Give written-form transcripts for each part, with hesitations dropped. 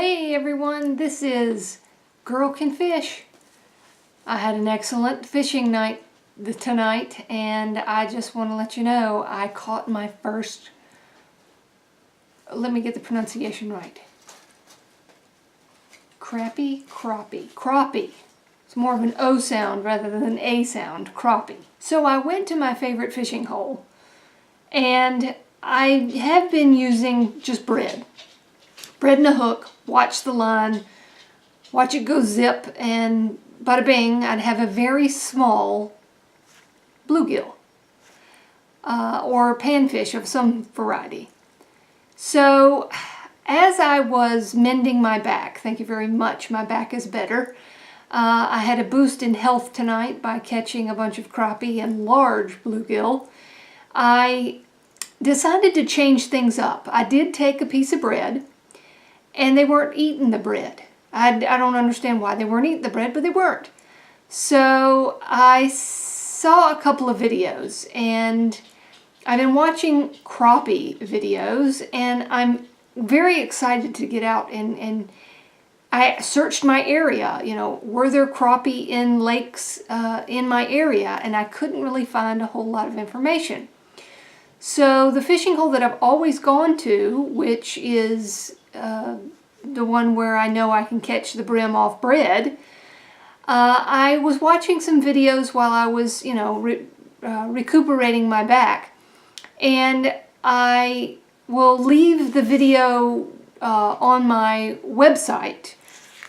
Hey everyone, this is Girl Can Fish. I had an excellent fishing night tonight, and I just want to let you know I caught my first, let me get the pronunciation right, crappie. It's more of an O sound rather than an A sound, crappie. So I went to my favorite fishing hole, and I have been using just bread and a hook, watch the line, watch it go zip, and bada bing, I'd have a very small bluegill or panfish of some variety. So as I was mending my back, thank you very much, my back is better. I had a boost in health tonight by catching a bunch of crappie and large bluegill. I decided to change things up. I did take a piece of bread, and they weren't eating the bread. I don't understand why they weren't eating the bread, but they weren't. So I saw a couple of videos, and I've been watching crappie videos, and I'm very excited to get out and I searched my area, were there crappie in lakes in my area, and I couldn't really find a whole lot of information. So the fishing hole that I've always gone to, which is the one where I know I can catch the brim off bread, I was watching some videos while I was, recuperating my back, and I will leave the video on my website,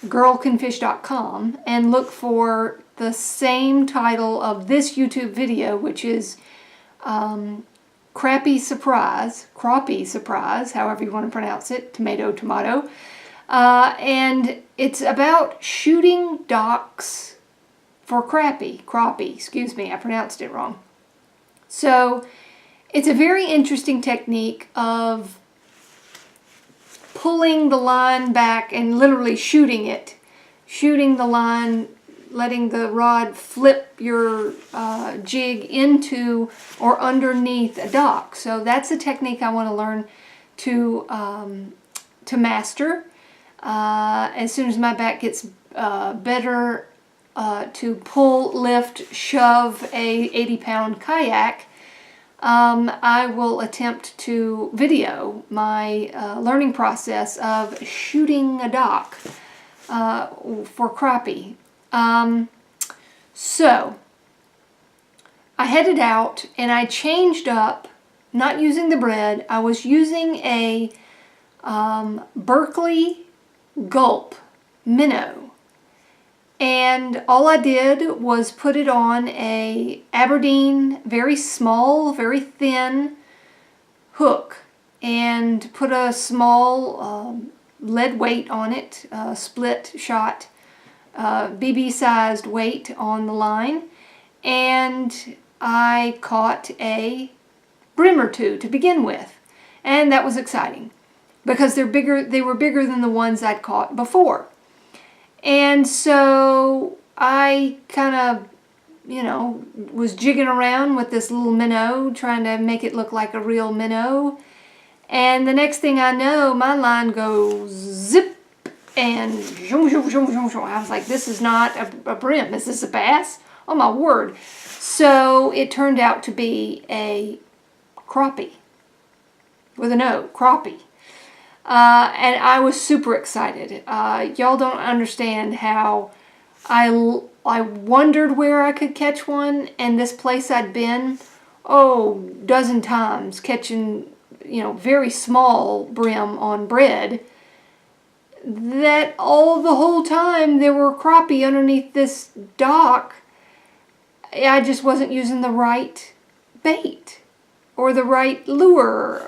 girlcanfish.com, and look for the same title of this YouTube video, which is Crappie Surprise, however you want to pronounce it, tomato. And it's about shooting docks for crappie, I pronounced it wrong. So it's a very interesting technique of pulling the line back and literally shooting the line, letting the rod flip your jig into or underneath a dock. So that's a technique I want to learn to master. As soon as my back gets better, to pull, lift, shove a 80-pound kayak, I will attempt to video my learning process of shooting a dock for crappie. So I headed out and I changed up, not using the bread. I was using a Berkeley Gulp minnow, and all I did was put it on a Aberdeen, very small, very thin hook, and put a small lead weight on it, split shot BB sized weight on the line, and I caught a brim or two to begin with, and that was exciting because they were bigger than the ones I'd caught before. And so I kind of, was jigging around with this little minnow, trying to make it look like a real minnow. And the next thing I know, my line goes zip, and zoom, zoom, zoom, zoom, zoom. I was like, this is not a brim. Is this a bass? Oh my word. So it turned out to be a crappie with an O, crappie. And I was super excited. Y'all don't understand how I wondered where I could catch one, and this place I'd been, dozen times, catching, very small brim on bread, that the whole time there were crappie underneath this dock. I just wasn't using the right bait or the right lure.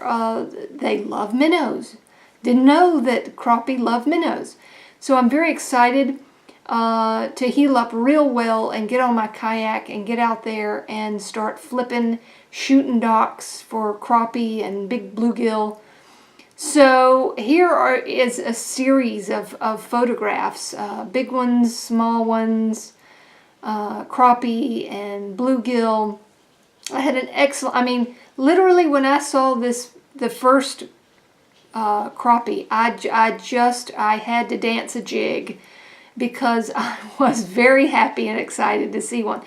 They love minnows. Didn't know that crappie love minnows. So I'm very excited to heal up real well and get on my kayak and get out there and start flipping, shooting docks for crappie and big bluegill. So here is a series of photographs, big ones, small ones, crappie and bluegill. I had an excellent, literally when I saw the first crappie. I had to dance a jig because I was very happy and excited to see one.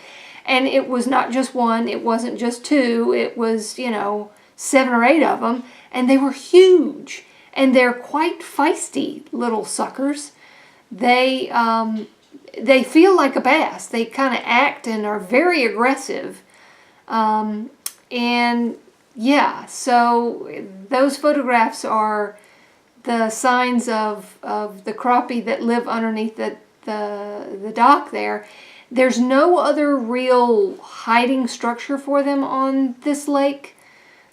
And it was not just one, it wasn't just two, it was, 7 or 8 of them, and they were huge. And they're quite feisty little suckers. They feel like a bass. They kind of act and are very aggressive. And yeah, so those photographs are the signs of the crappie that live underneath the dock there. There's no other real hiding structure for them on this lake,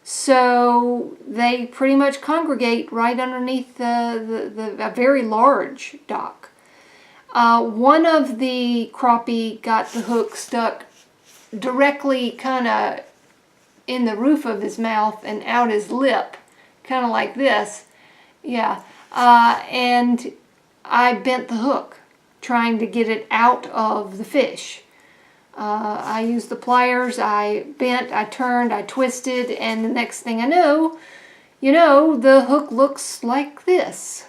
so they pretty much congregate right underneath a very large dock. One of the crappie got the hook stuck directly kind of in the roof of his mouth and out his lip, kind of like this. Yeah, and I bent the hook trying to get it out of the fish. I used the pliers, I bent, I turned, I twisted, and the next thing I know, the hook looks like this.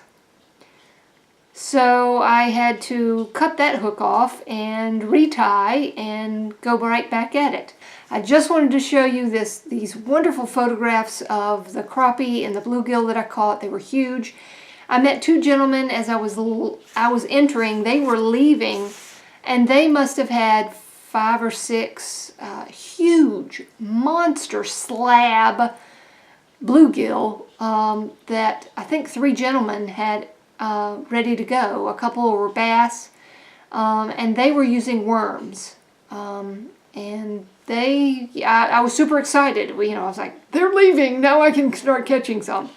So I had to cut that hook off and retie and go right back at it. I just wanted to show you these wonderful photographs of the crappie and the bluegill that I caught. They were huge. I met 2 gentlemen as I was entering. They were leaving, and they must have had 5 or 6 huge monster slab bluegill that I think 3 gentlemen had ready to go. A couple were bass, and they were using worms. And I was super excited. I was like, they're leaving, now I can start catching some.